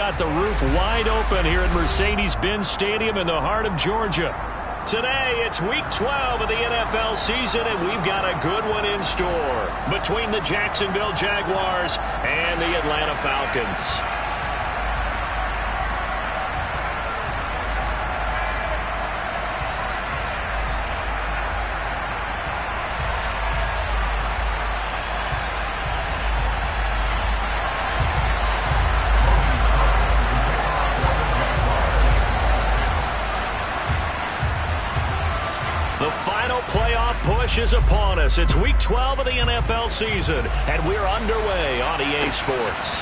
Got the roof wide open here at Mercedes-Benz Stadium in the heart of Georgia. Today, it's Week 12 of the NFL season, and we've got a good one in store between the Jacksonville Jaguars and the Atlanta Falcons. The final playoff push is upon us. It's Week 12 of the NFL season, and we're underway on EA Sports.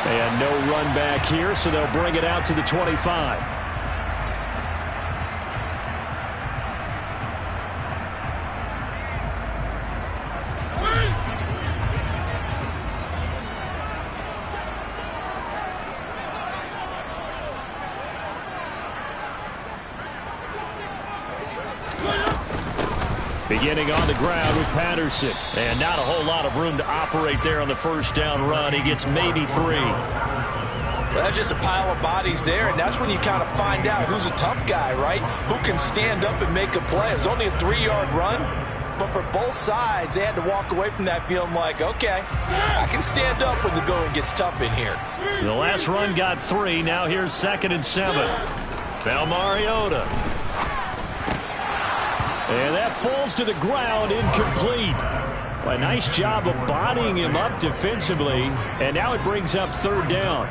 And no run back here, so they'll bring it out to the 25. Beginning on the ground with Patterson. And not a whole lot of room to operate there on the first down run. He gets maybe 3. Well, that's just a pile of bodies there, and that's when you kind of find out who's a tough guy, right? Who can stand up and make a play. It's only a 3-yard run, but for both sides, they had to walk away from that feeling like, okay, I can stand up when the going gets tough in here. The last run got 3. Now here's 2nd and 7. Val Mariota. And that falls to the ground, incomplete. Well, a nice job of bodying him up defensively, and now it brings up 3rd down.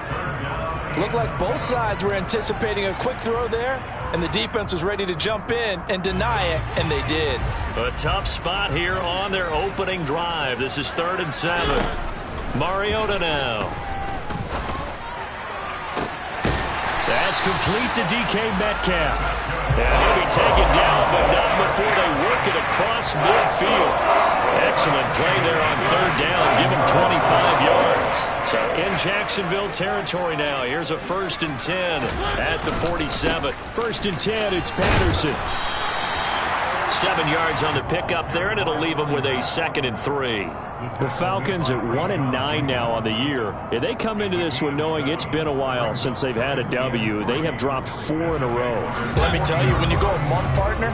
Looked like both sides were anticipating a quick throw there, and the defense was ready to jump in and deny it, and they did. A tough spot here on their opening drive. This is 3rd and 7. Mariota now. That's complete to DK Metcalf. And he'll be taken down, but not before they work it across midfield. Excellent play there on 3rd down. Give him 25 yards. So in Jacksonville territory now. Here's a 1st and 10 at the 47. 1st and 10, it's Patterson. 7 yards on the pickup there, and it'll leave him with a 2nd and 3. The Falcons at 1-9 now on the year. If they come into this one knowing it's been a while since they've had a W, they have dropped 4 in a row. Let me tell you, when you go among partner,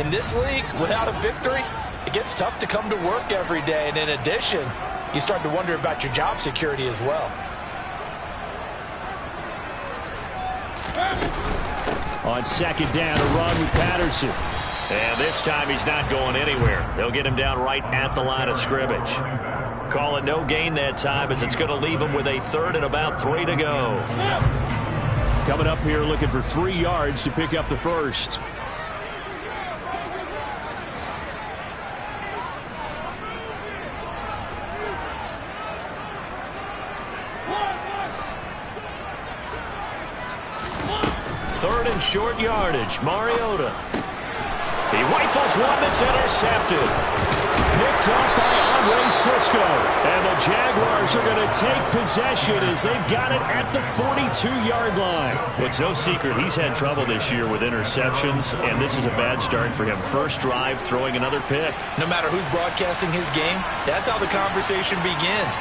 in this league, without a victory, it gets tough to come to work every day. And in addition, you start to wonder about your job security as well. On 2nd down, a run with Patterson. And this time he's not going anywhere. They'll get him down right at the line of scrimmage. Call it no gain that time, as it's going to leave him with a 3rd and about 3 to go. Coming up here looking for 3 yards to pick up the 1st. Third and short yardage. Mariota. He rifles one that's intercepted. Picked up by Andre Cisco. And the Jaguars are going to take possession as they've got it at the 42-yard line. Well, it's no secret he's had trouble this year with interceptions, and this is a bad start for him. First drive, throwing another pick. No matter who's broadcasting his game, that's how the conversation begins.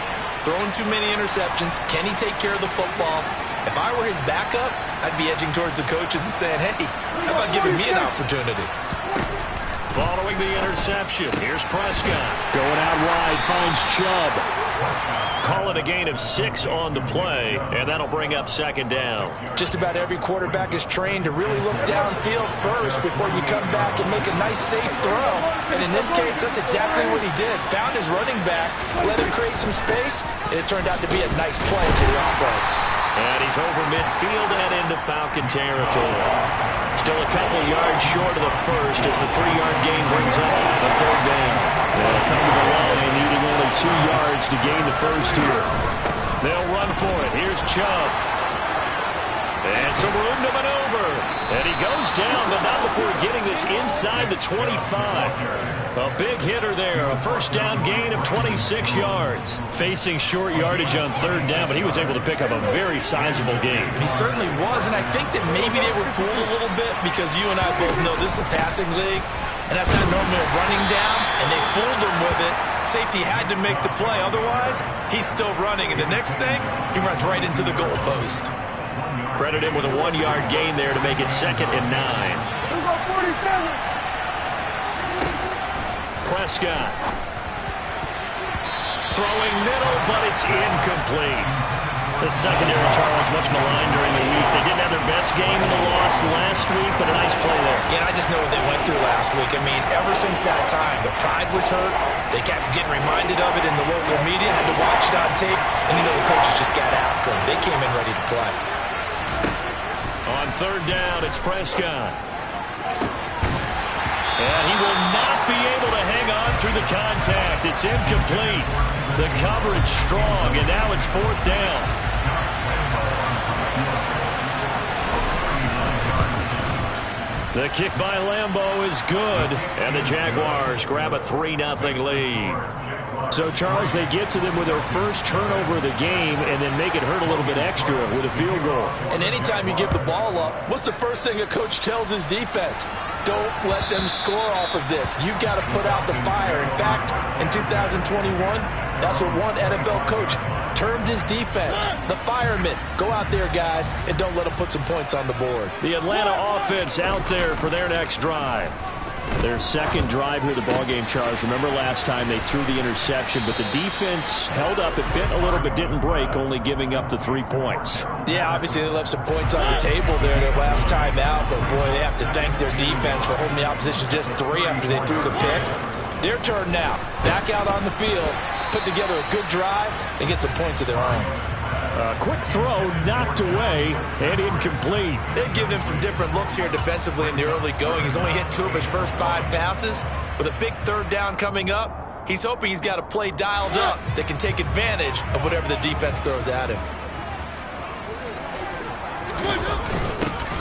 Throwing too many interceptions. Can he take care of the football? If I were his backup, I'd be edging towards the coaches and saying, hey, how about giving me an opportunity? Following the interception, here's Prescott. Going out wide, finds Chubb. Call it a gain of 6 on the play, and that'll bring up 2nd down. Just about every quarterback is trained to really look downfield first before you come back and make a nice, safe throw. And in this case, that's exactly what he did. Found his running back, let him create some space, and it turned out to be a nice play for the offense. And he's over midfield and into Falcon territory. Still a couple yards short of the 1st as the 3-yard gain brings up a 3rd down. They'll come to the line needing only 2 yards to gain the 1st here. They'll run for it. Here's Chubb. And some room to maneuver. And he goes down, but not before getting this inside the 25. A big hitter there. A 1st down gain of 26 yards. Facing short yardage on 3rd down, but he was able to pick up a very sizable gain. He certainly was, and I think that maybe they were fooled a little bit because you and I both know this is a passing league. and that's not normally a running down, and they fooled him with it. Safety had to make the play. Otherwise, he's still running, and the next thing, he runs right into the goalpost. Credit him with a 1-yard gain there to make it 2nd and 9. Prescott. Throwing middle, but it's incomplete. The secondary, Charles, much maligned during the week. They didn't have their best game in the loss last week, but a nice play there. Yeah, I just know what they went through last week. I mean, ever since that time, their pride was hurt. They kept getting reminded of it in the local media, had to watch it on tape, and you know the coaches just got after them. They came in ready to play. On 3rd down, it's Prescott. And he will not be able to hang on through the contact. It's incomplete. The coverage strong, and now it's 4th down. The kick by Lambeau is good, and the Jaguars grab a 3-0 lead. So, Charles, they get to them with their first turnover of the game and then make it hurt a little bit extra with a field goal. And anytime you give the ball up, what's the first thing a coach tells his defense? Don't let them score off of this. You've got to put out the fire. In fact, in 2021, that's what one NFL coach termed his defense, the firemen. Go out there, guys, and don't let them put some points on the board. The Atlanta offense out there for their next drive. Their second drive here, the ballgame, Charles. Remember last time they threw the interception, but the defense held up. It bent a little bit, didn't break, only giving up the 3 points. Yeah, obviously they left some points on the table there their last time out, but boy, they have to thank their defense for holding the opposition just 3 after they threw the pick. Their turn now. Back out on the field, put together a good drive, and get some points of their own. Quick throw, knocked away, and incomplete. They've given him some different looks here defensively in the early going. He's only hit 2 of his first 5 passes. With a big 3rd down coming up, he's hoping he's got a play dialed up that can take advantage of whatever the defense throws at him.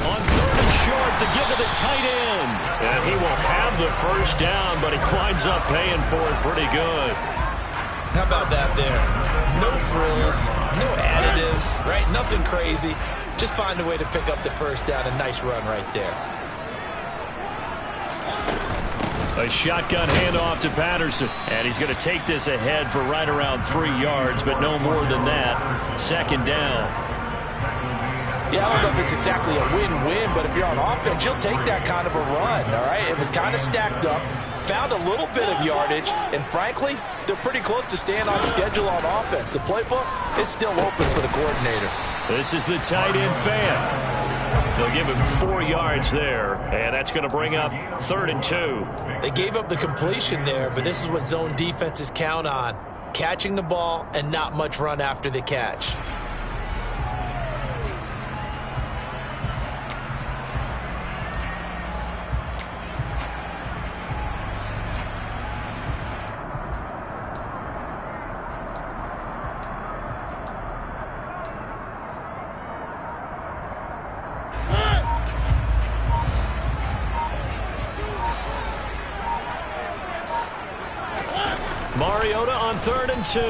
On 3rd and short to give to the tight end. And he will have the first down, but he winds up paying for it pretty good. How about that there? No frills, no additives, right? Nothing crazy. Just find a way to pick up the first down. A nice run right there. A shotgun handoff to Patterson. And he's going to take this ahead for right around 3 yards, but no more than that. 2nd down. Yeah, I don't know if it's exactly a win-win, but if you're on offense, you'll take that kind of a run, all right? It was kind of stacked up, found a little bit of yardage, and frankly, they're pretty close to staying on schedule on offense. The playbook is still open for the coordinator. This is the tight end fan. They'll give him 4 yards there, and that's going to bring up 3rd and 2. They gave up the completion there, but this is what zone defenses count on, catching the ball and not much run after the catch. Mariota on 3rd and 2.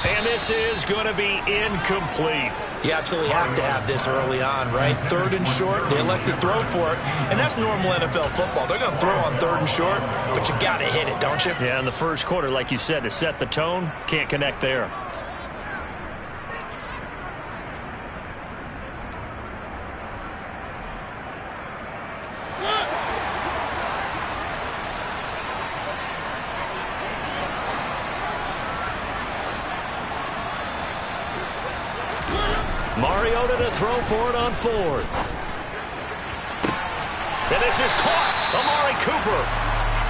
And this is going to be incomplete. You absolutely have to have this early on, right? 3rd and short, they elect to throw for it, and that's normal NFL football. They're going to throw on 3rd and short, but you've got to hit it, don't you? Yeah, in the first quarter, like you said, to set the tone, can't connect there. Mariota to throw for it on 4th. And this is caught. Amari Cooper.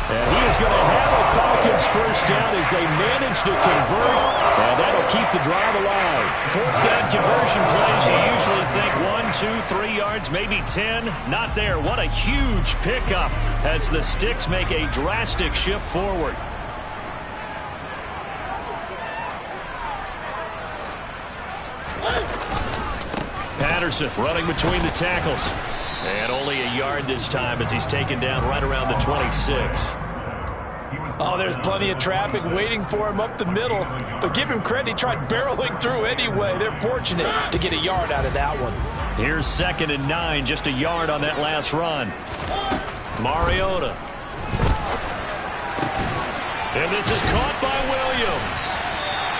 And he is going to have a Falcons first down as they manage to convert. And that'll keep the drive alive. 4th down conversion plays, you usually think 1, 2, 3 yards, maybe 10. Not there. What a huge pickup as the Sticks make a drastic shift forward. Patterson running between the tackles. And only a yard this time as he's taken down right around the 26. Oh, there's plenty of traffic waiting for him up the middle. But give him credit, he tried barreling through anyway. They're fortunate to get a yard out of that one. Here's 2nd and 9, just a yard on that last run. Mariota. And this is caught by Williams.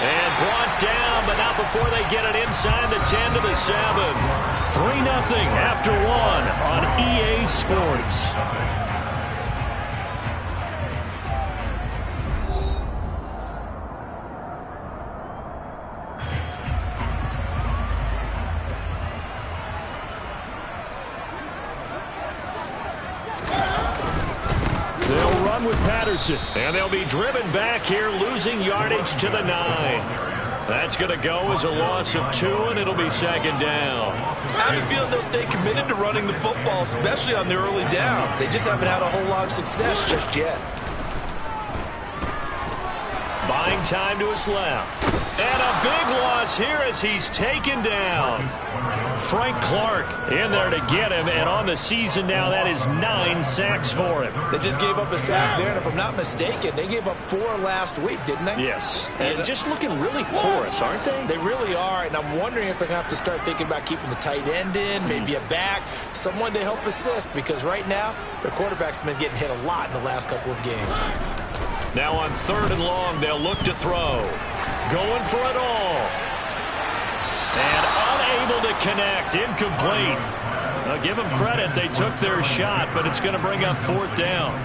And brought down, but not before they get it inside the 10 to the 7. 3-0 after 1 on EA Sports. They'll run with Patterson, and they'll be driven back here, losing yardage to the 9. That's going to go as a loss of 2, and it'll be 2nd down. I have a feeling they'll stay committed to running the football, especially on the early downs. They just haven't had a whole lot of success just yet. Buying time to his left. And a big loss here as he's taken down. Frank Clark in there to get him, and on the season now, that is 9 sacks for him. They just gave up a sack there, and if I'm not mistaken, they gave up 4 last week, didn't they? Yes, and just looking really porous, aren't they? They really are, and I'm wondering if they're going to have to start thinking about keeping the tight end in, maybe a back, someone to help assist, because right now, their quarterback's been getting hit a lot in the last couple of games. Now on 3rd and long, they'll look to throw. Going for it all. And unable to connect. Incomplete. I'll give them credit. They took their shot, but it's going to bring up 4th down.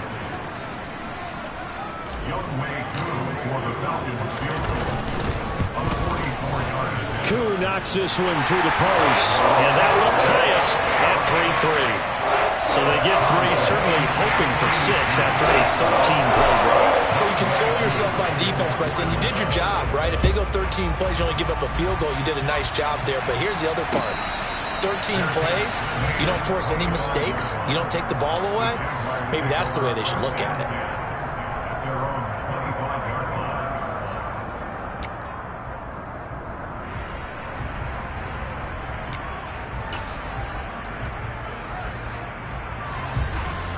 Koo knocks this one through the post. And that will tie us at 3-3. So they get 3, certainly hoping for 6 after a 13-play drive. So you console yourself on defense by saying you did your job, right? If they go 13 plays, you only give up a field goal, you did a nice job there. But here's the other part. 13 plays, you don't force any mistakes, you don't take the ball away. Maybe that's the way they should look at it.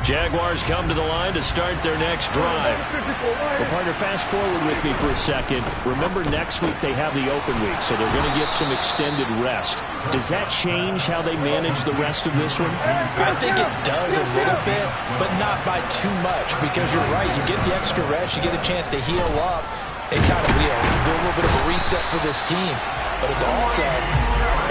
Jaguars come to the line to start their next drive. Well, partner, fast forward with me for a second. Remember, next week they have the open week, so they're going to get some extended rest. Does that change how they manage the rest of this one? I think it does a little bit, but not by too much, because you're right. You get the extra rest, you get a chance to heal up, and kind of do a little bit of a reset for this team. But it's also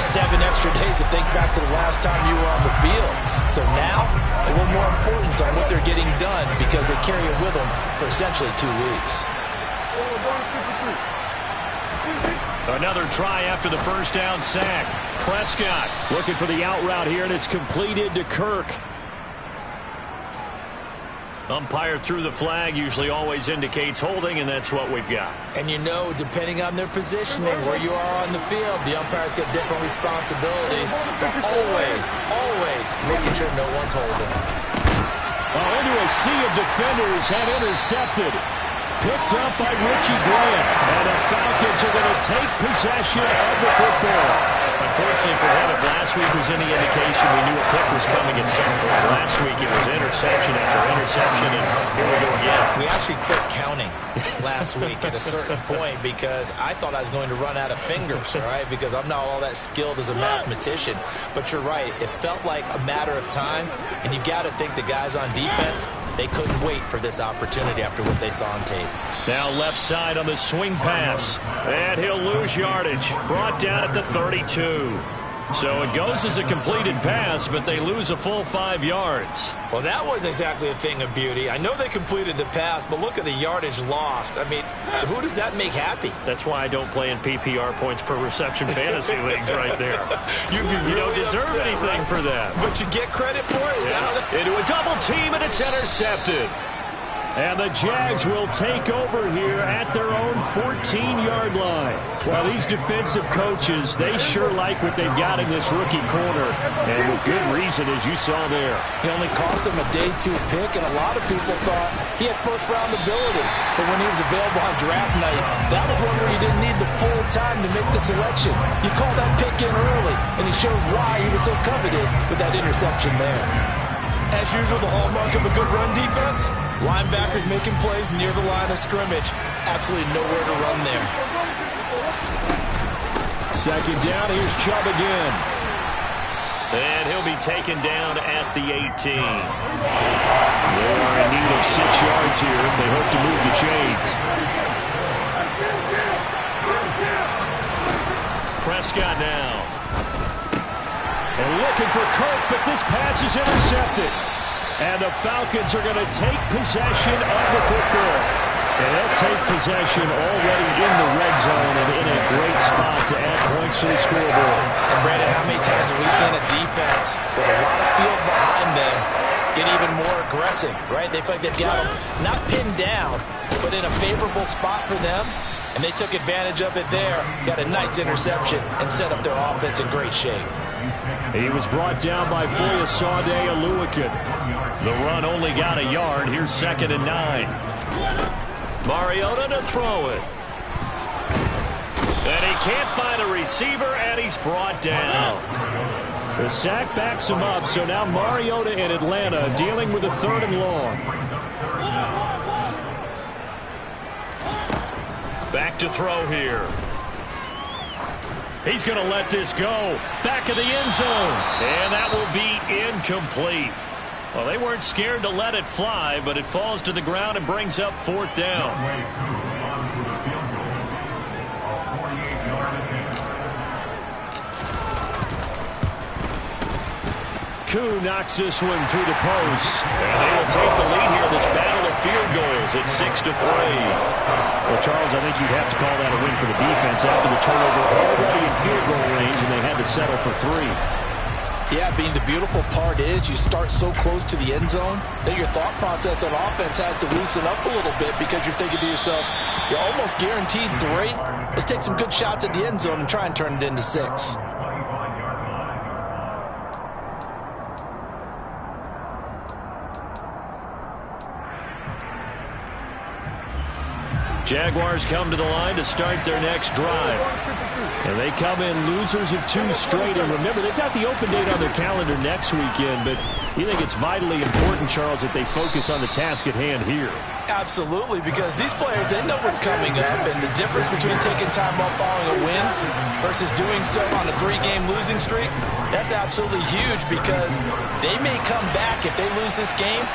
7 extra days to think back to the last time you were on the field. So now, a little more importance on what they're getting done because they carry it with them for essentially 2 weeks. Another try after the first down sack. Prescott looking for the out route here, and it's completed to Kirk. Umpire threw the flag, usually always indicates holding, and that's what we've got. And you know, depending on their positioning, where you are on the field, the umpires get different responsibilities, but always making sure no one's holding. Oh, into a sea of defenders have intercepted. Picked up by Richie Graham, and the Falcons are going to take possession of the football. Unfortunately for him, if last week was any indication, we knew a pick was coming at some point. Last week it was interception after interception, and here we go again. We actually quit counting last week at a certain point because I thought I was going to run out of fingers, all right, because I'm not all that skilled as a mathematician. But you're right. It felt like a matter of time, and you got to think the guys on defense, they couldn't wait for this opportunity after what they saw on tape. Now left side on the swing pass, and he'll lose yardage. Brought down at the 32. So it goes as a completed pass, but they lose a full 5 yards. Well, that wasn't exactly a thing of beauty. I know they completed the pass, but look at the yardage lost. I mean, who does that make happy? That's why I don't play in PPR points per reception fantasy leagues right there. You'd be really You don't deserve upset, anything for that. But you get credit for it? Is that how that... Into a double team, and it's intercepted. And the Jags will take over here at their own 14-yard line. Well, these defensive coaches, they sure like what they've got in this rookie corner. And with good reason, as you saw there. He only cost him a day 2 pick, and a lot of people thought he had first-round ability. But when he was available on draft night, that was one where you didn't need the full time to make the selection. You call that pick in early, and he shows why he was so coveted with that interception there. As usual, the hallmark of a good run defense, linebackers making plays near the line of scrimmage. Absolutely nowhere to run there. Second down, here's Chubb again. And he'll be taken down at the 18. They are in need of 6 yards here if they hope to move the chains. Prescott now. And looking for Kirk, but this pass is intercepted. And the Falcons are going to take possession of the football. And they'll take possession already in the red zone and in a great spot to add points to the scoreboard. And Brandon, how many times have we seen a defense with a lot of field behind them get even more aggressive, right? They feel like they've got them not pinned down, but in a favorable spot for them. And they took advantage of it there, got a nice interception, and set up their offense in great shape. He was brought down by Foyesade Aluakin. The run only got a yard. Here's 2nd and 9. Mariota to throw it. And he can't find a receiver, and he's brought down. The sack backs him up, so now Mariota in Atlanta dealing with a 3rd and long. Back to throw here. He's going to let this go. Back of the end zone. And that will be incomplete. Well, they weren't scared to let it fly, but it falls to the ground and brings up 4th down. Koo knocks this one through the post. And they will take the lead here in this battle of field goals at 6-3. Well, Charles, I think you'd have to call that a win for the defense after the turnover already in field goal range, and they had to settle for 3. Yeah, being the beautiful part is you start so close to the end zone that your thought process on offense has to loosen up a little bit because you're thinking to yourself, you're almost guaranteed 3. Let's take some good shots at the end zone and try and turn it into 6. Jaguars come to the line to start their next drive. And they come in losers of 2 straight. And remember, they've got the open date on their calendar next weekend. But you think it's vitally important, Charles, that they focus on the task at hand here? Absolutely, because these players, they know what's coming up. And the difference between taking time off following a win versus doing so on a 3-game losing streak, that's absolutely huge because they may come back if they lose this game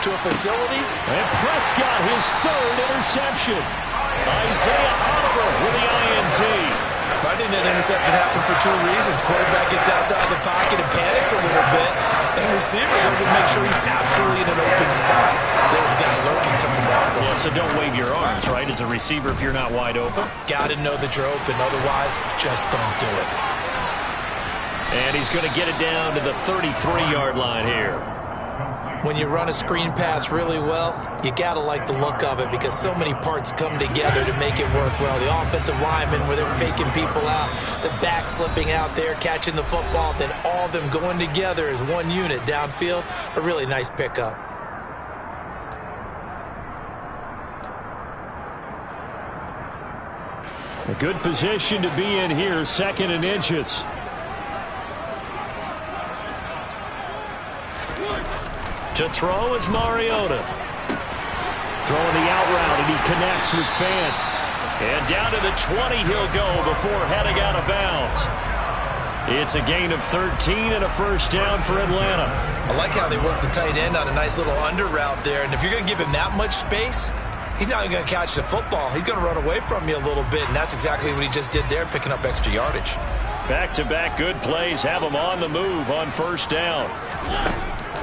to a facility. And Prescott, his 3rd interception. Isaiah Oliver with the INT. I think that interception happened for 2 reasons. Quarterback gets outside the pocket and panics a little bit. And receiver doesn't make sure he's absolutely in an open spot. So there's a guy lurking, took the ball from him. Yeah, so don't wave your arms, right, as a receiver if you're not wide open. Got to know that you're open. Otherwise, just don't do it. And he's going to get it down to the 33-yard line here. When you run a screen pass really well, you got to like the look of it because so many parts come together to make it work well. The offensive linemen, where they're faking people out, the back slipping out there, catching the football, then all of them going together as one unit downfield. A really nice pickup. A good position to be in here, 2nd and inches. To throw is Mariota. Throwing the out route, and he connects with Fant. And down to the 20 he'll go before heading out of bounds. It's a gain of 13 and a 1st down for Atlanta. I like how they work the tight end on a nice little under route there. And if you're going to give him that much space, he's not going to catch the football. He's going to run away from you a little bit, and that's exactly what he just did there, picking up extra yardage. Back-to-back good plays have him on the move on 1st down.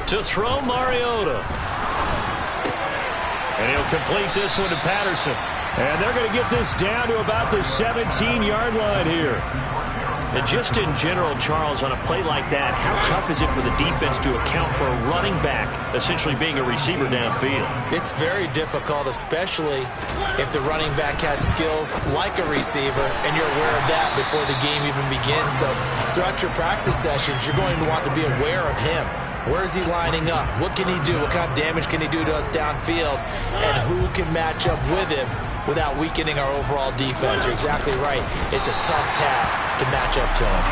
To throw Mariota. And he'll complete this one to Patterson. And they're going to get this down to about the 17-yard line here. And just in general, Charles, on a play like that, how tough is it for the defense to account for a running back essentially being a receiver downfield? It's very difficult, especially if the running back has skills like a receiver, and you're aware of that before the game even begins. So throughout your practice sessions, you're going to want to be aware of him. Where is he lining up? What can he do? What kind of damage can he do to us downfield? And who can match up with him without weakening our overall defense? You're exactly right. It's a tough task to match up to him.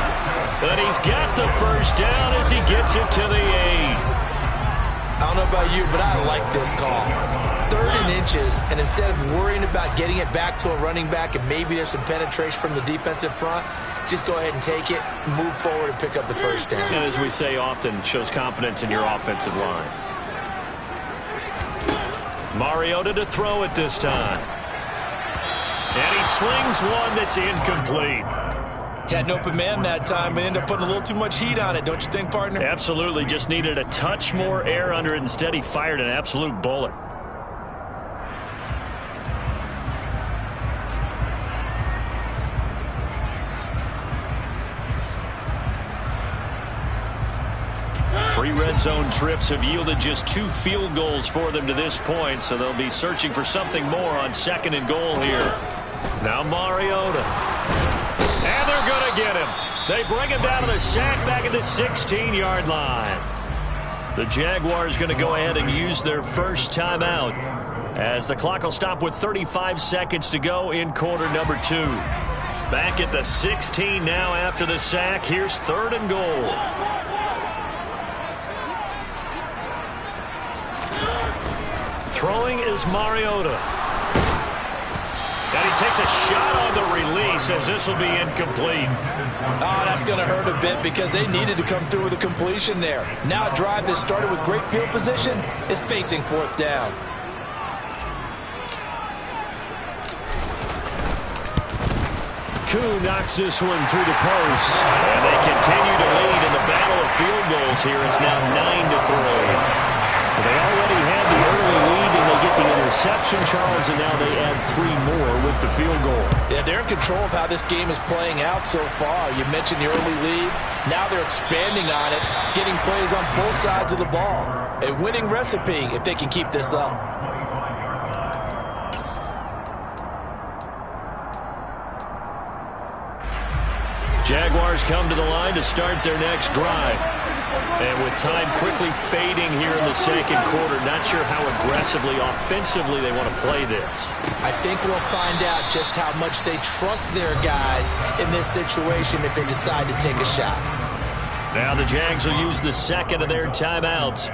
But he's got the 1st down as he gets it to the 8. I don't know about you, but I like this call. 3rd and inches, and instead of worrying about getting it back to a running back and maybe there's some penetration from the defensive front, just go ahead and take it, move forward, and pick up the first down. And as we say often, shows confidence in your offensive line. Mariota to throw it this time. And he slings one that's incomplete. Had an open man that time, but ended up putting a little too much heat on it, don't you think, partner? Absolutely. Just needed a touch more air under it. Instead, he fired an absolute bullet. Three red zone trips have yielded just 2 field goals for them to this point, so they'll be searching for something more on 2nd and goal here. Now Mariota. And they're going to get him. They bring him down to the sack back at the 16-yard line. The Jaguars going to go ahead and use their first timeout as the clock will stop with 35 seconds to go in quarter number 2. Back at the 16 now after the sack. Here's 3rd and goal. Throwing is Mariota. And he takes a shot on the release as this will be incomplete. Oh, that's going to hurt a bit because they needed to come through with a completion there. Now a drive that started with great field position is facing 4th down. Koo knocks this one through the post. And they continue to lead in the battle of field goals here. It's now 9-3. They already had the early lead, and they get the interception, Charles, and now they add 3 more with the field goal. Yeah, they're in control of how this game is playing out so far. You mentioned the early lead. Now they're expanding on it, getting plays on both sides of the ball. A winning recipe if they can keep this up. Jaguars come to the line to start their next drive. And with time quickly fading here in the 2nd quarter, not sure how aggressively, offensively they want to play this. I think we'll find out just how much they trust their guys in this situation if they decide to take a shot. Now the Jags will use the 2nd of their timeouts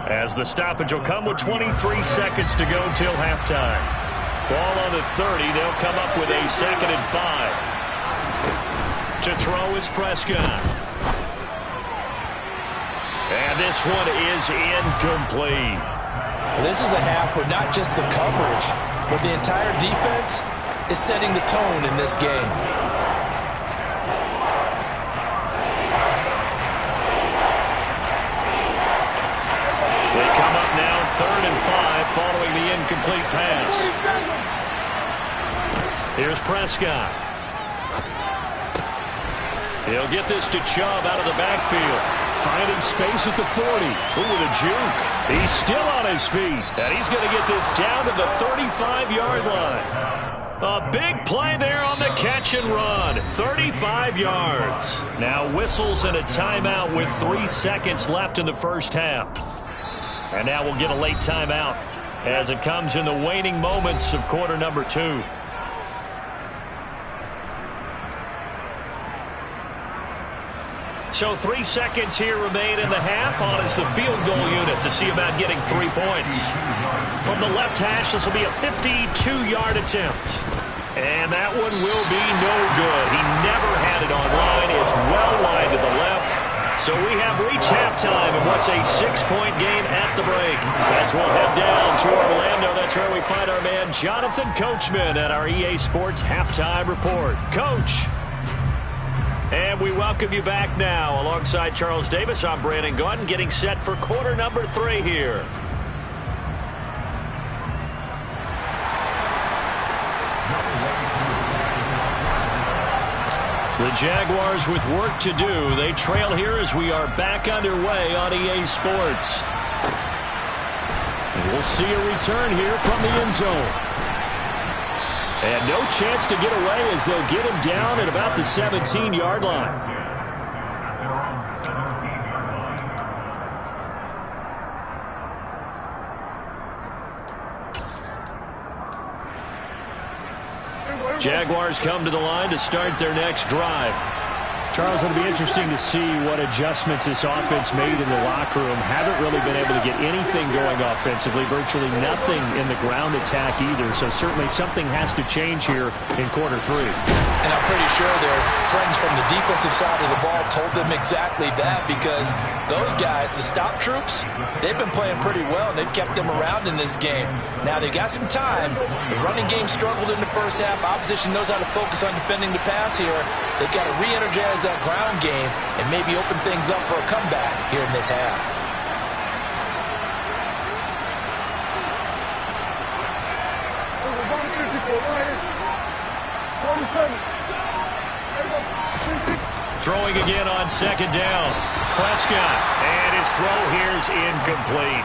as the stoppage will come with 23 seconds to go till halftime. Ball on the 30. They'll come up with a 2nd and 5. To throw is Prescott. And this one is incomplete. This is a half where not just the coverage, but the entire defense is setting the tone in this game. They come up now 3rd and 5 following the incomplete pass. Here's Prescott. He'll get this to Chubb out of the backfield. Finding space at the 40. Ooh, with a juke. He's still on his feet. And he's going to get this down to the 35-yard line. A big play there on the catch and run. 35 yards. Now whistles and a timeout with 3 seconds left in the first half. And now we'll get a late timeout as it comes in the waning moments of quarter number 2. So 3 seconds here remain in the half. On is the field goal unit to see about getting 3 points. From the left hash, this will be a 52-yard attempt. And that one will be no good. He never had it on line. It's well wide to the left. So we have reached halftime in what's a 6-point game at the break. As we'll head down to Orlando, that's where we find our man Jonathan Coachman at our EA Sports Halftime Report. Coach. And we welcome you back now. Alongside Charles Davis, I'm Brandon Gaudin, getting set for quarter number 3 here. The Jaguars with work to do. They trail here as we are back underway on EA Sports. And we'll see a return here from the end zone. And no chance to get away as they'll get him down at about the 17-yard line. Jaguars come to the line to start their next drive. Charles, it'll be interesting to see what adjustments this offense made in the locker room. Haven't really been able to get anything going offensively, virtually nothing in the ground attack either. So certainly something has to change here in quarter 3. And I'm pretty sure their friends from the defensive side of the ball told them exactly that, because those guys, the stop troops, they've been playing pretty well, and they've kept them around in this game. Now, they got some time. The running game struggled in the first half. Opposition knows how to focus on defending the pass here. They've got to re-energize that ground game and maybe open things up for a comeback here in this half. Throwing again on second down. Prescott, and his throw here is incomplete.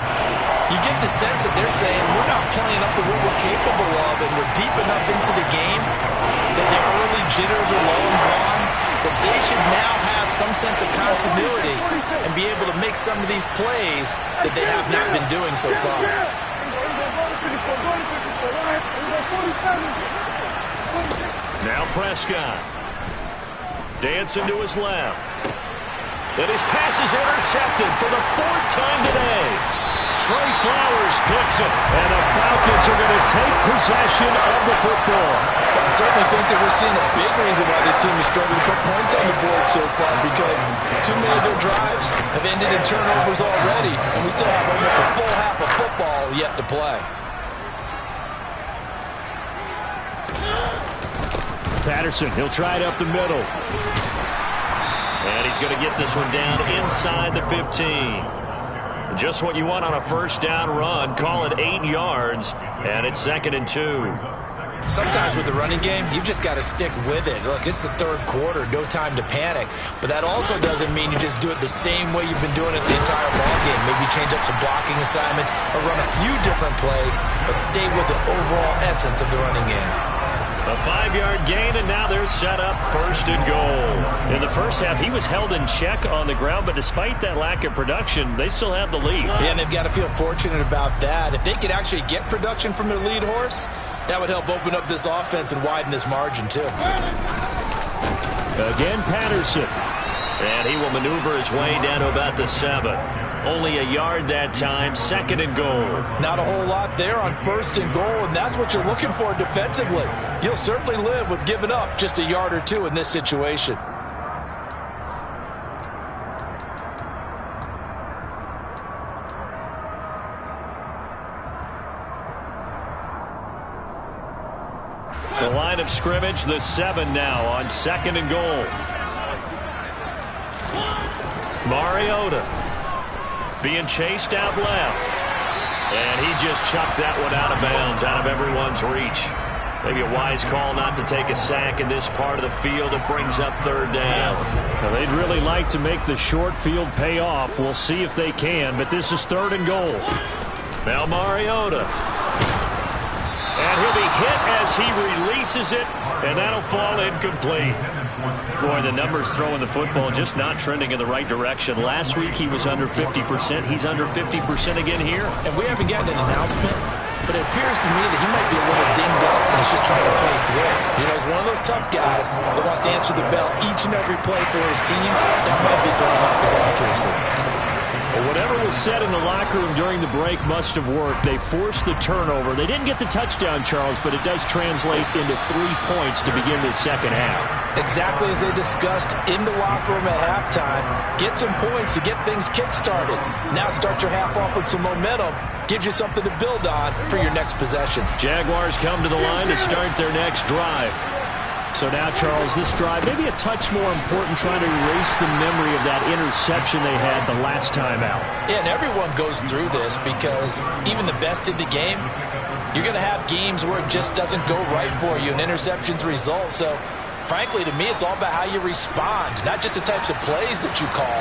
You get the sense that they're saying we're not playing up to what we're capable of, and we're deep enough into the game that the early jitters are long gone, that they should now have some sense of continuity and be able to make some of these plays that they have not been doing so far. Now Prescott. Dancing to his left. And his pass is intercepted for the 4th time today. Trey Flowers picks it, and the Falcons are going to take possession of the football. I certainly think that we're seeing a big reason why this team is struggling to put points on the board so far, because too many of their drives have ended in turnovers already, and we still have almost a full half of football yet to play. Patterson, he'll try it up the middle. And he's going to get this one down inside the 15. Just what you want on a first down run. Call it 8 yards, and it's 2nd and 2. Sometimes with the running game, you've just got to stick with it. Look, it's the 3rd quarter, no time to panic. But that also doesn't mean you just do it the same way you've been doing it the entire ballgame. Maybe change up some blocking assignments or run a few different plays, but stay with the overall essence of the running game. A 5-yard gain, and now they're set up 1st and goal. In the first half, he was held in check on the ground, but despite that lack of production, they still have the lead. Yeah, and they've got to feel fortunate about that. If they could actually get production from their lead horse, that would help open up this offense and widen this margin, too. Again, Patterson. And he will maneuver his way down to about the 7. Only a yard that time, 2nd and goal. Not a whole lot there on 1st and goal, and that's what you're looking for defensively. You'll certainly live with giving up just a yard or 2 in this situation. The line of scrimmage, the 7 now on 2nd and goal. Mariota being chased out left. And he just chucked that one out of bounds, out of everyone's reach. Maybe a wise call not to take a sack in this part of the field. It brings up 3rd down. Well, they'd really like to make the short field pay off. We'll see if they can, but this is 3rd and goal. Now Mariota. And he'll be hit as he releases it, and that'll fall incomplete. Boy, the numbers throwing the football just not trending in the right direction. Last week he was under 50%. He's under 50% again here. And we haven't gotten an announcement, but it appears to me that he might be a little dinged up and he's just trying to play through. You know, he's one of those tough guys that wants to answer the bell each and every play for his team. That might be throwing off his accuracy. Well, whatever was said in the locker room during the break must have worked. They forced the turnover. They didn't get the touchdown, Charles, but it does translate into 3 points to begin this second half. Exactly as they discussed in the locker room at halftime. Get some points to get things kick-started. Now start your half off with some momentum. Gives you something to build on for your next possession. Jaguars come to the line to start their next drive. So now, Charles, this drive maybe a touch more important, trying to erase the memory of that interception they had the last time out. Yeah, and everyone goes through this because even the best in the game, you're going to have games where it just doesn't go right for you and interceptions result. So, frankly, to me, it's all about how you respond, not just the types of plays that you call,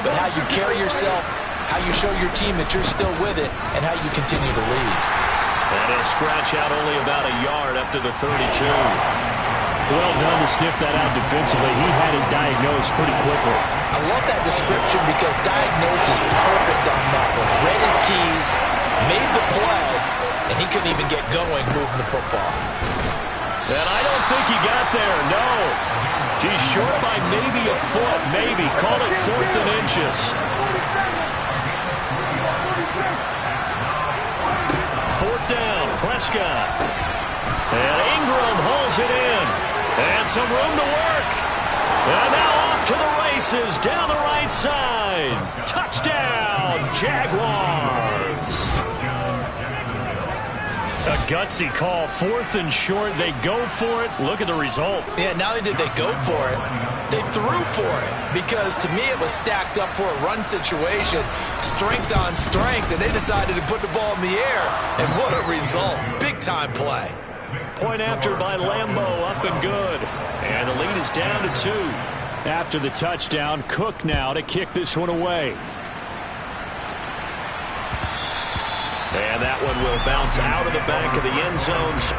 but how you carry yourself, how you show your team that you're still with it, and how you continue to lead. And he'll scratch out only about a yard up to the 32. Well done to sniff that out defensively. He had it diagnosed pretty quickly. I love that description because diagnosed is perfect on that one. Read his keys, made the play, and he couldn't even get going moving the football. And I don't think he got there, no. She's short by maybe a foot, maybe. Call it 4th and inches. 4th down, Prescott. And Ingram hauls it in. And some room to work. And now off to the races down the right side. Touchdown, Jaguars. A gutsy call, 4th and short. They go for it. Look at the result. Yeah, not only did they go for it, they threw for it. Because to me, it was stacked up for a run situation. Strength on strength, and they decided to put the ball in the air. And what a result. Big-time play. Point after by Lambo, up and good. And the lead is down to 2. After the touchdown, Cook now to kick this one away. And that one will bounce out of the back of the end zones.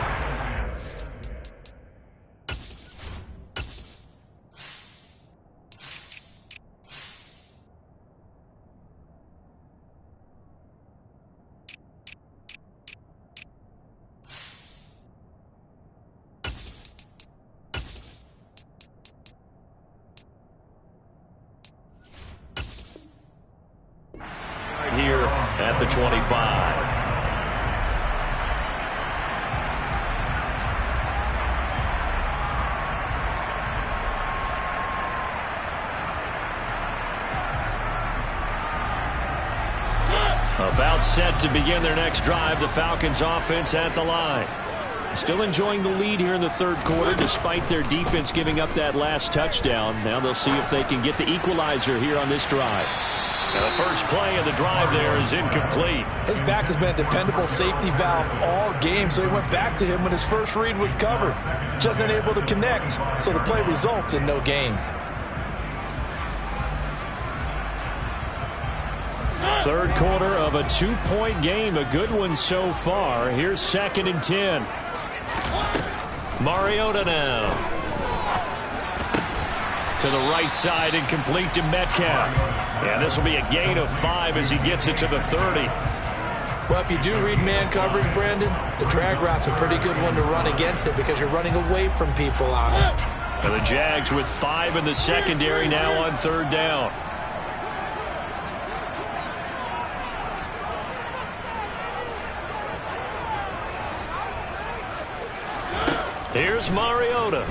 Here at the 25. About set to begin their next drive. The Falcons offense at the line. Still enjoying the lead here in the 3rd quarter despite their defense giving up that last touchdown. Now they'll see if they can get the equalizer here on this drive. Now the first play of the drive there is incomplete. His back has been a dependable safety valve all game, so he went back to him when his first read was covered. Just unable to connect, so the play results in no gain. 3rd quarter of a 2-point game. A good one so far. Here's 2nd and 10. Mariota now. To the right side and complete to Metcalf. And this will be a gain of 5 as he gets it to the 30. Well, if you do read man coverage, Brandon, the drag route's a pretty good one to run against it because you're running away from people on it. And the Jags with 5 in the secondary now on 3rd down. Here's Mariota.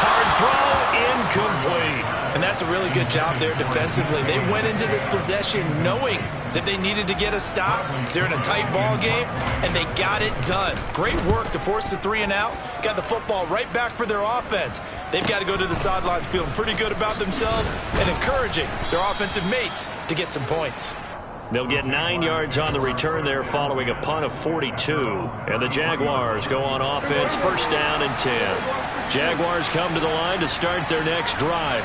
Hard throw, incomplete. And that's a really good job there defensively. They went into this possession knowing that they needed to get a stop. They're in a tight ball game, and they got it done. Great work to force the 3 and out. Got the football right back for their offense. They've got to go to the sidelines feeling pretty good about themselves and encouraging their offensive mates to get some points. They'll get 9 yards on the return there following a punt of 42. And the Jaguars go on offense, 1st down and 10. Jaguars come to the line to start their next drive.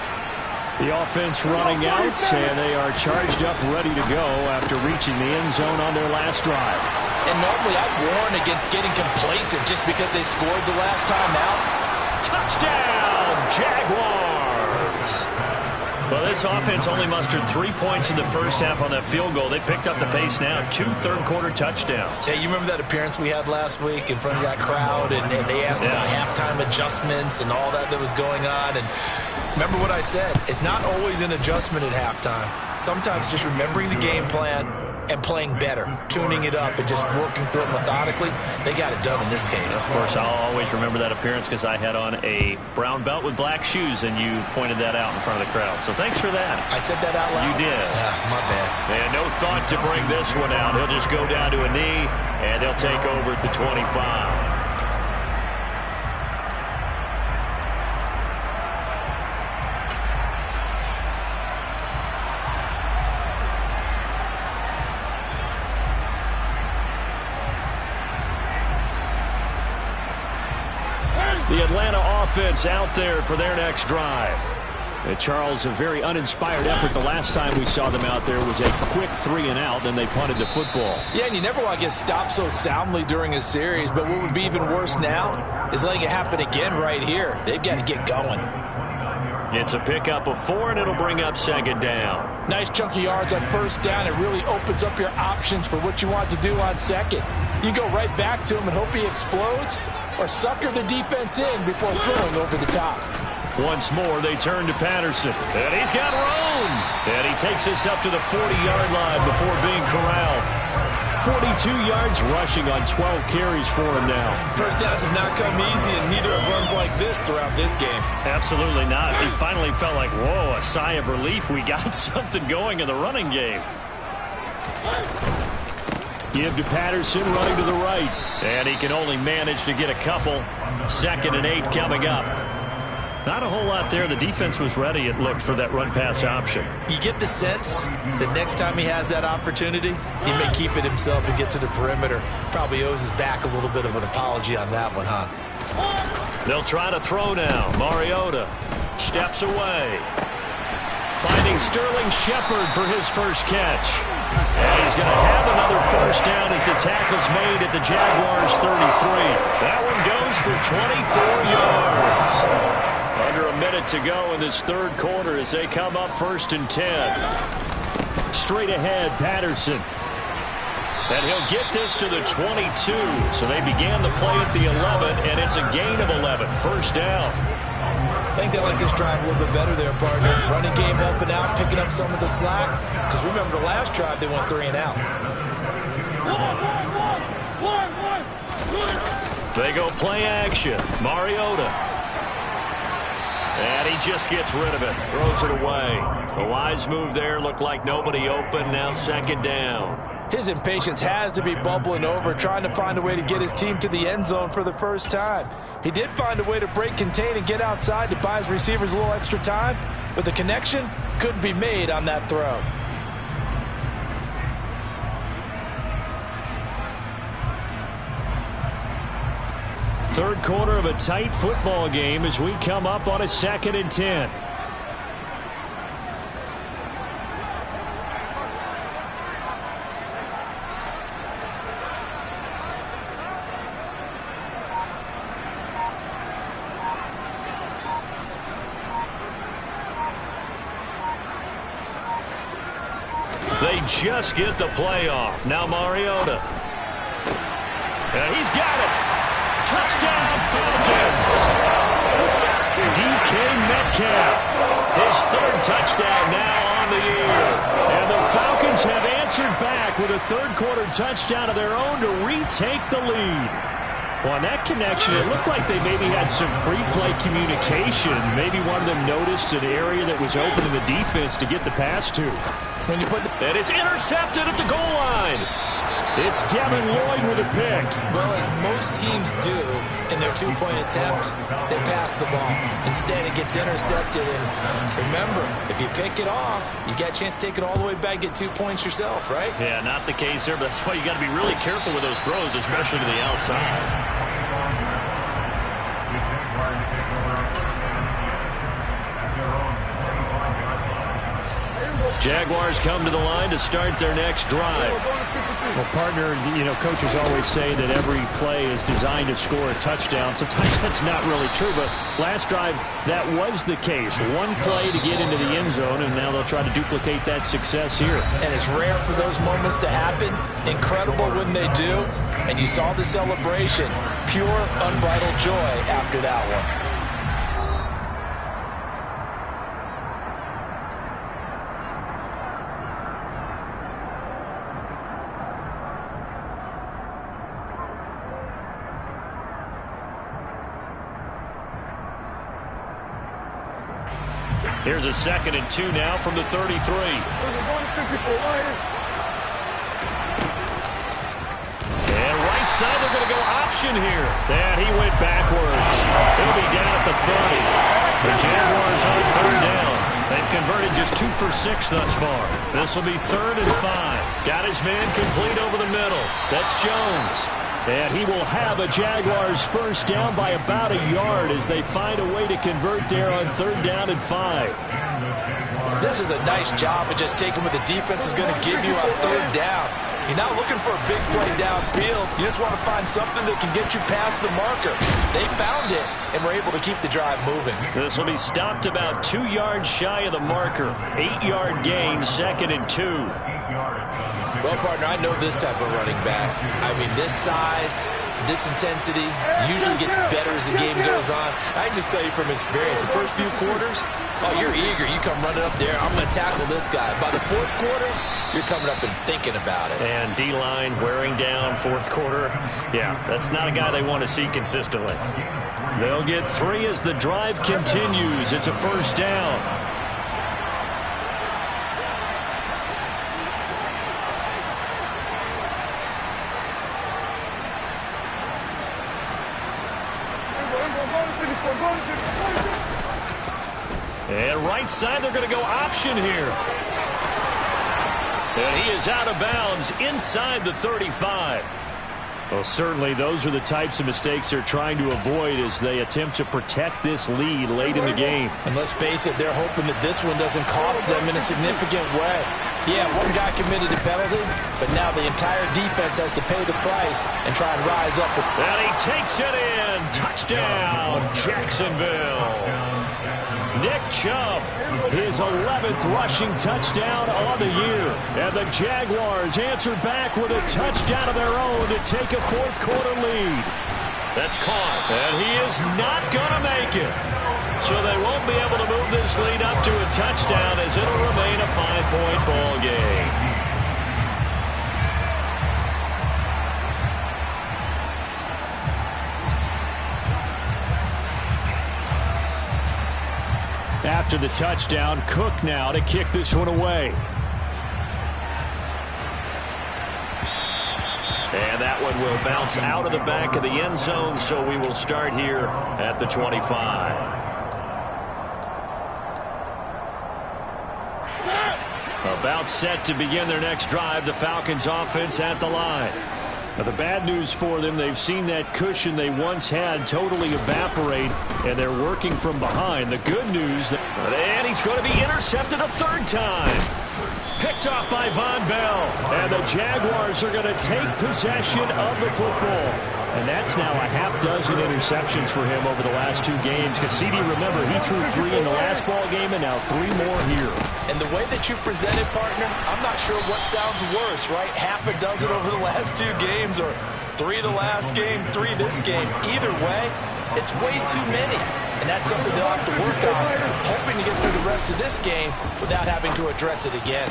The offense running out, and they are charged up, ready to go after reaching the end zone on their last drive. And normally I'd warn against getting complacent just because they scored the last time out. Touchdown, Jaguars! Well, this offense only mustered 3 points in the first half on that field goal. They picked up the pace now. 2 third-quarter touchdowns. Yeah, you remember that appearance we had last week in front of that crowd, and they asked about halftime adjustments and all that was going on. And remember what I said. It's not always an adjustment at halftime. Sometimes just remembering the game plan and playing better, tuning it up and just working through it methodically. They got it done in this case. Of course, I'll always remember that appearance because I had on a brown belt with black shoes, and you pointed that out in front of the crowd. So thanks for that. I said that out loud? You did. Yeah, my bad. And no thought to bring this one out. He'll just go down to a knee, and they'll take over at the 25. The Atlanta offense out there for their next drive. And Charles, a very uninspired effort. The last time we saw them out there was a quick 3 and out, then they punted the football. Yeah, and you never want to get stopped so soundly during a series, but what would be even worse now is letting it happen again right here. They've got to get going. It's a pickup of 4, and it'll bring up 2nd down. Nice chunk of yards on 1st down. It really opens up your options for what you want to do on 2nd. You go right back to him and hope he explodes, or sucker the defense in before throwing over the top. Once more, they turn to Patterson. And he's got room. And he takes this up to the 40-yard line before being corralled. 42 yards rushing on 12 carries for him now. First downs have not come easy, and neither have runs like this throughout this game. Absolutely not. He finally felt like, whoa, a sigh of relief. We got something going in the running game. Give to Patterson, running to the right. And he can only manage to get a couple. 2nd and 8 coming up. Not a whole lot there. The defense was ready, it looked, for that run-pass option. You get the sense that next time he has that opportunity, he may keep it himself and get to the perimeter. Probably owes his back a little bit of an apology on that one, huh? They'll try to throw now. Mariota steps away. Finding Sterling Shepard for his first catch. And he's going to have another first down as the tackle's made at the Jaguars' 33. That one goes for 24 yards. Under a minute to go in this third quarter as they come up 1st and 10. Straight ahead, Patterson. And he'll get this to the 22. So they began the play at the 11, and it's a gain of 11. First down. I think they like this drive a little bit better there, partner. Running game helping out, picking up some of the slack. Because remember, the last drive, they went 3 and out. They go play action. Mariota. And he just gets rid of it. Throws it away. A wise move there. Looked like nobody open. Now 2nd down. His impatience has to be bubbling over, trying to find a way to get his team to the end zone for the first time. He did find a way to break, contain, and get outside to buy his receivers a little extra time, but the connection couldn't be made on that throw. Third quarter of a tight football game as we come up on a 2nd and 10. They just get the play off. Now Mariota. And he's got it. Touchdown, Falcons! DK Metcalf, his 3rd touchdown now on the year. And the Falcons have answered back with a third-quarter touchdown of their own to retake the lead. Well, on that connection, it looked like they maybe had some pre-play communication. Maybe one of them noticed an area that was open in the defense to get the pass to. And it's intercepted at the goal line. It's Devin Lloyd with a pick. Well, as most teams do in their 2-point attempt, they pass the ball. Instead, it gets intercepted. And remember, if you pick it off, you got a chance to take it all the way back, get 2 points yourself, right? Yeah, not the case there, but that's why you got to be really careful with those throws, especially to the outside. Jaguars come to the line to start their next drive. Well, partner, coaches always say that every play is designed to score a touchdown. Sometimes that's not really true, but last drive, that was the case. One play to get into the end zone, and now they'll try to duplicate that success here. And it's rare for those moments to happen. Incredible when they do. And you saw the celebration. Pure, unbridled joy after that one. Here's a 2nd and 2 now from the 33. And right side, they're going to go option here. And he went backwards. He'll be down at the 30. The Jaguars on 3rd down. They've converted just 2 for 6 thus far. This will be 3rd and 5. Got his man complete over the middle. That's Jones. And he will have a Jaguars first down by about a yard as they find a way to convert there on 3rd down and 5. This is a nice job of just taking what the defense is going to give you on 3rd down. You're not looking for a big play downfield. You just want to find something that can get you past the marker. They found it and were able to keep the drive moving. This will be stopped about 2 yards shy of the marker. 8-yard gain, 2nd and 2. Well, partner, I know this type of running back. I mean, this size, this intensity usually gets better as the game goes on. I can just tell you from experience, the first few quarters, oh, you're eager. You come running up there, I'm going to tackle this guy. By the fourth quarter, you're coming up and thinking about it. And D-line wearing down fourth quarter. Yeah, that's not a guy they want to see consistently. They'll get 3 as the drive continues. It's a first down. And right side, they're going to go option here. And he is out of bounds inside the 35. Well, certainly those are the types of mistakes they're trying to avoid as they attempt to protect this lead late in the game. And let's face it, they're hoping that this one doesn't cost them in a significant way. Yeah, one guy committed a penalty, but now the entire defense has to pay the price and try and rise up. And he takes it in. Touchdown, Jacksonville. Nick Chubb, his 11th rushing touchdown on the year. And the Jaguars answer back with a touchdown of their own to take a fourth quarter lead. That's caught, and he is not going to make it. So they won't be able to move this lead up to a touchdown as it'll remain a 5-point ball game. After the touchdown, Cook now to kick this one away. And that one will bounce out of the back of the end zone, so we will start here at the 25. About set to begin their next drive, the Falcons offense at the line. Now, the bad news for them, they've seen that cushion they once had totally evaporate, and they're working from behind. The good news, and he's going to be intercepted a third time. Picked off by Von Bell, and the Jaguars are going to take possession of the football. And that's now a half-dozen interceptions for him over the last 2 games. Because CD, remember, he threw 3 in the last ball game and now 3 more here. And the way that you present it, partner, I'm not sure what sounds worse, right? Half a dozen over the last 2 games or 3 the last game, 3 this game. Either way, it's way too many. And that's something they'll have to work on, hoping to get through the rest of this game without having to address it again.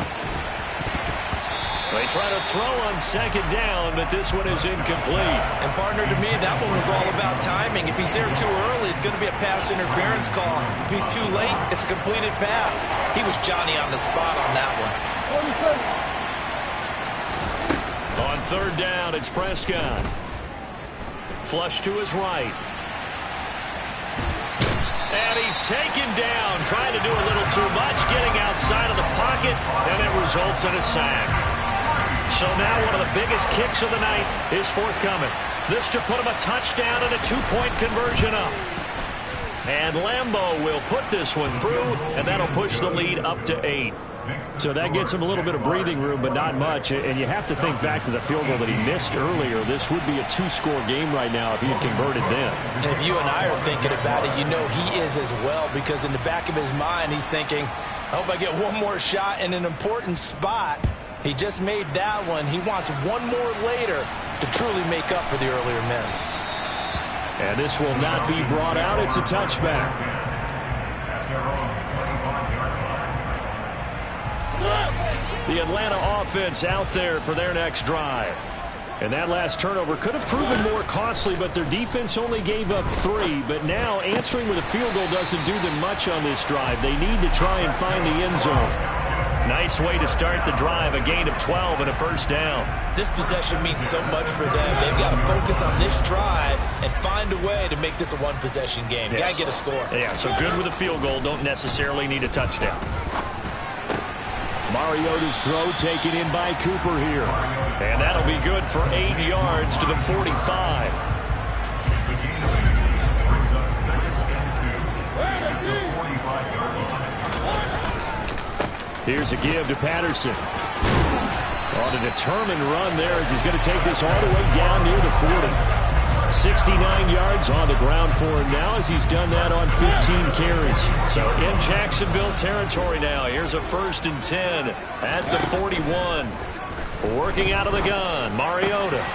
They try to throw on second down, but this one is incomplete. And, partner, to me, that one was all about timing. If he's there too early, it's going to be a pass interference call. If he's too late, it's a completed pass. He was Johnny on the spot on that one. On third down, it's Prescott. Flush to his right. And he's taken down, trying to do a little too much, getting outside of the pocket, and it results in a sack. So now one of the biggest kicks of the night is forthcoming. This to put him a touchdown and a 2-point conversion up. And Lambeau will put this one through, and that'll push the lead up to 8. So that gets him a little bit of breathing room, but not much. And you have to think back to the field goal that he missed earlier. This would be a 2-score game right now if he had converted then. And if you and I are thinking about it, you know he is as well, because in the back of his mind, he's thinking, I hope I get one more shot in an important spot. He just made that one. He wants one more later to truly make up for the earlier miss. And this will not be brought out. It's a touchback. The Atlanta offense out there for their next drive. And that last turnover could have proven more costly, but their defense only gave up 3. But now answering with a field goal doesn't do them much on this drive. They need to try and find the end zone. Nice way to start the drive, a gain of 12 and a first down. This possession means so much for them. They've got to focus on this drive and find a way to make this a one-possession game. Yes. Got to get a score. Yeah, so good with a field goal. Don't necessarily need a touchdown. Mariota's throw taken in by Cooper here. And that'll be good for 8 yards to the 45. Here's a give to Patterson. On a determined run there as he's going to take this all the way down near the 40. 69 yards on the ground for him now as he's done that on 15 carries. So in Jacksonville territory now. Here's a 1st and 10 at the 41. Working out of the gun, Mariota.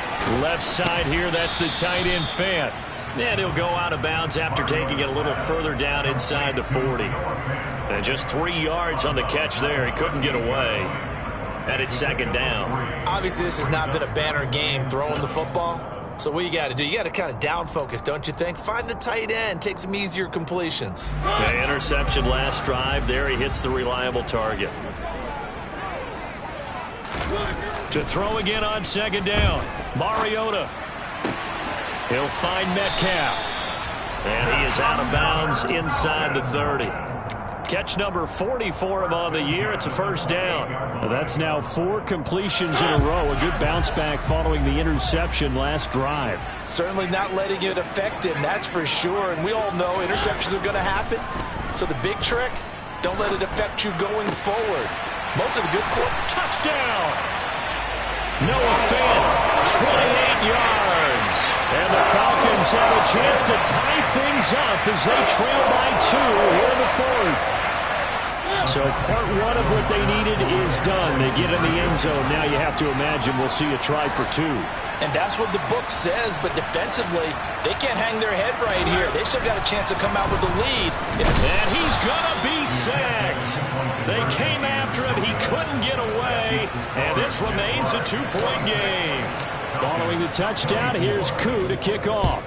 Left side here, that's the tight end Fant. And he'll go out of bounds after taking it a little further down inside the 40. And just 3 yards on the catch there. He couldn't get away. And it's second down. Obviously, this has not been a banner game throwing the football. So what you got to do, you got to kind of down focus, don't you think? Find the tight end, take some easier completions. The interception last drive. There he hits the reliable target. To throw again on second down. Mariota. He'll find Metcalf. And he is out of bounds inside the 30. Catch number 40 for him on the year. It's a first down. That's now 4 completions in a row. A good bounce back following the interception last drive. Certainly not letting it affect him, that's for sure. And we all know interceptions are going to happen. So the big trick, don't let it affect you going forward. Most of the good touchdown. Noah Fant, 28 yards. And the Falcons have a chance to tie things up as they trail by 2 here in the 4th. So part 1 of what they needed is done. They get in the end zone. Now you have to imagine we'll see a try for 2. And that's what the book says, but defensively, they can't hang their head right here. They still got a chance to come out with the lead. And he's going to be sacked. They came after him. He couldn't get away. And this remains a 2-point game. Following the touchdown, here's Koo to kick off.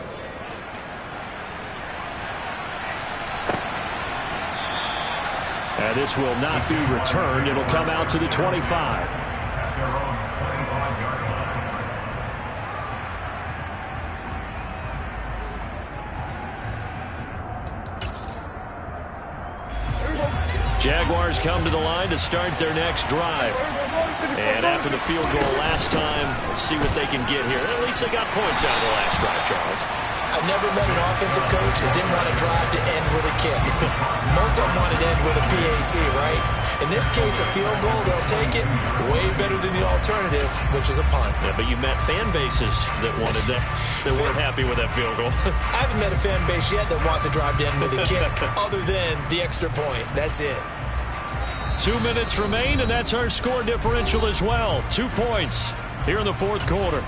And this will not be returned. It'll come out to the 25. Jaguars come to the line to start their next drive. And after the field goal last time, let's see what they can get here. At least they got points out of the last drive, Charles. I've never met an offensive coach that didn't want to drive to end with a kick. Most of them want to end with a PAT, right? In this case, a field goal, they'll take it way better than the alternative, which is a punt. Yeah, but you met fan bases that wanted that, that weren't happy with that field goal. I haven't met a fan base yet that wants to drive to end with a kick other than the extra point. That's it. 2 minutes remain, and that's our score differential as well. 2 points here in the 4th quarter.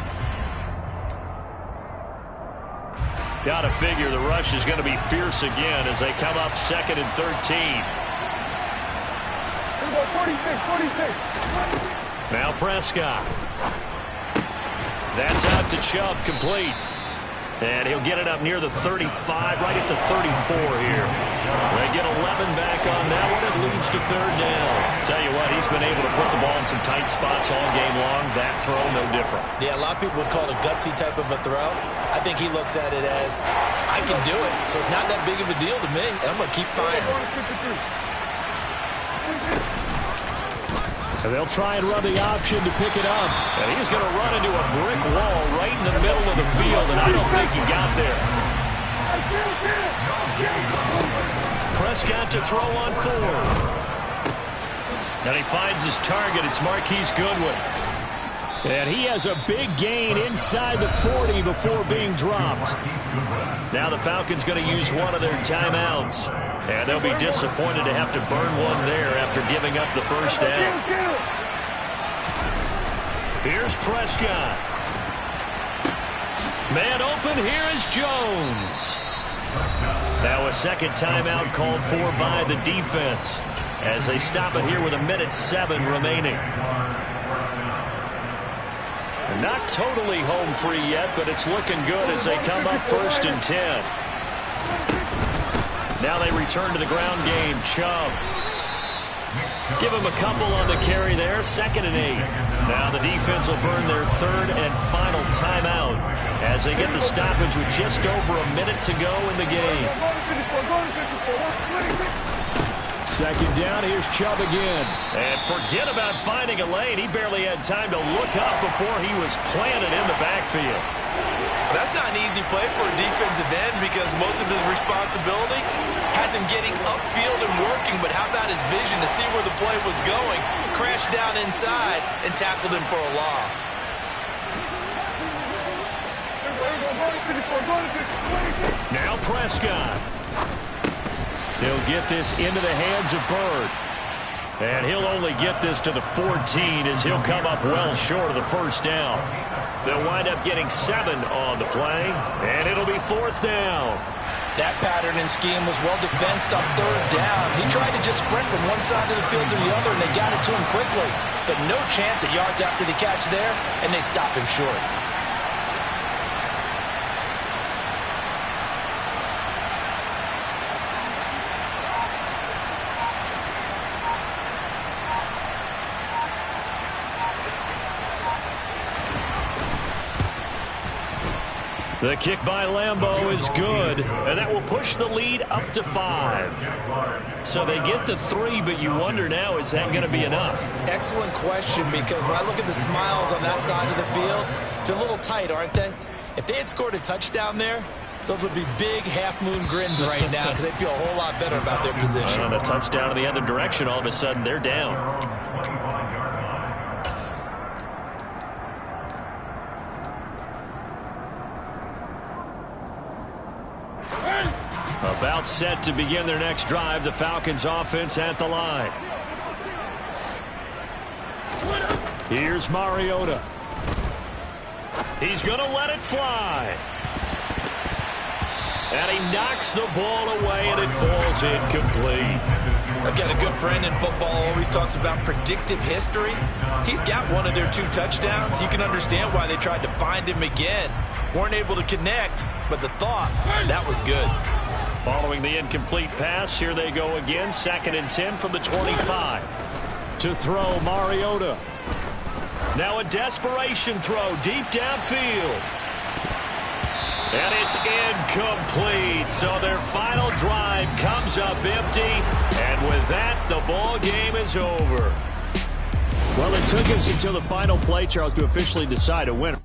Got to figure the rush is going to be fierce again as they come up 2nd and 13. Now Prescott. That's out to Chubb, complete. And he'll get it up near the 35, right at the 34 here. They get 11 back on that one. It leads to 3rd down. Tell you what, he's been able to put the ball in some tight spots all game long. That throw, no different. Yeah, a lot of people would call it a gutsy type of a throw. I think he looks at it as, I can do it, so it's not that big of a deal to me, and I'm going to keep firing. And they'll try and run the option to pick it up. And he's going to run into a brick wall right in the middle of the field, and I don't think he got there. Prescott to throw on 4. And he finds his target. It's Marquise Goodwin. And he has a big gain inside the 40 before being dropped. Now the Falcons going to use one of their timeouts. And they'll be disappointed to have to burn one there after giving up the first down. Here's Prescott. Man open, here is Jones. Now a second timeout called for by the defense as they stop it here with 1:07 remaining. Not totally home free yet, but it's looking good as they come up 1st and 10. Now they return to the ground game. Chubb. Give him a couple on the carry there. 2nd and 8. Now the defense will burn their 3rd and final timeout as they get the stoppage with just over a minute to go in the game. 2nd down, here's Chubb again. And forget about finding a lane. He barely had time to look up before he was planted in the backfield. That's not an easy play for a defensive end because most of his responsibility has him getting upfield and working, but how about his vision to see where the play was going, crashed down inside, and tackled him for a loss. Now Prescott. They'll get this into the hands of Bird. And he'll only get this to the 14 as he'll come up well short of the first down. They'll wind up getting 7 on the play, and it'll be 4th down. That pattern and scheme was well defensed on 3rd down. He tried to just sprint from one side of the field to the other, and they got it to him quickly. But no chance at yards after the catch there, and they stop him short. The kick by Lambeau is good, and that will push the lead up to 5. So they get to 3, but you wonder now, is that going to be enough? Excellent question, because when I look at the smiles on that side of the field, they're a little tight, aren't they? If they had scored a touchdown there, those would be big half-moon grins right now because they feel a whole lot better about their position. And a touchdown in the other direction, all of a sudden they're down. About set to begin their next drive, the Falcons offense at the line. Here's Mariota. He's going to let it fly. And he knocks the ball away, and it falls incomplete. I've got a good friend in football, always talks about predictive history. He's got one of their 2 touchdowns. You can understand why they tried to find him again. Weren't able to connect, but the thought, that was good. Following the incomplete pass, here they go again. 2nd and 10 from the 25. To throw, Mariota. Now a desperation throw deep downfield. And it's incomplete. So their final drive comes up empty. And with that, the ball game is over. Well, it took us until the final play, Charles, to officially decide a winner.